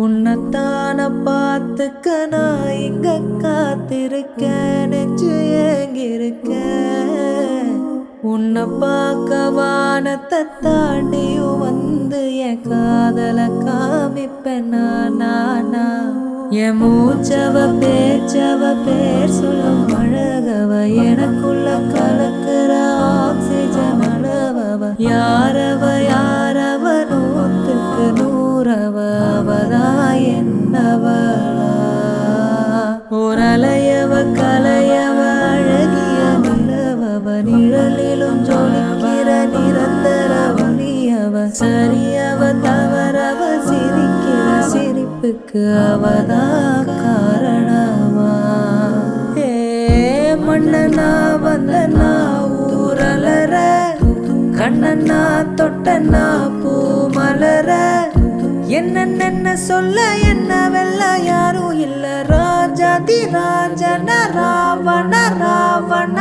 உன்னைத்தான பார்த்துக்க நான் இங்க காத்திருக்கேன், நெஞ்சு ஏங்கிருக்கேன். உன்னை பார்க்க வானத்தை தாண்டியும் வந்து என் காதல காமிப்பேன் நானா. என் மூச்சவ பேச்சவ பேர் சொல்லும் அழகவ, எனக்குள்ள கலக்குற ஆக்சிஜன் அளவவ. யாரவ யாரவ நூத்துக்கு நூறவ, அவதான் என்னவளா. ஓரலையவ கலையவ அழகிய நிலவவ, நிழலிலும் ஜொலிக்கிற நிரந்தர ஒளியவ. சரியவ தவறவ சிரிக்கிற சிரிப்புக்கு அவதான் காரணமா. ஏ மண்ணனா வந்தனா ஊரலற, கண்ணனா தொட்டனா பூ மலர. என்ன சொல்ல என்ன வெல்ல யாரும் இல்ல, ராஜாதி ராஜன ராவண ராவண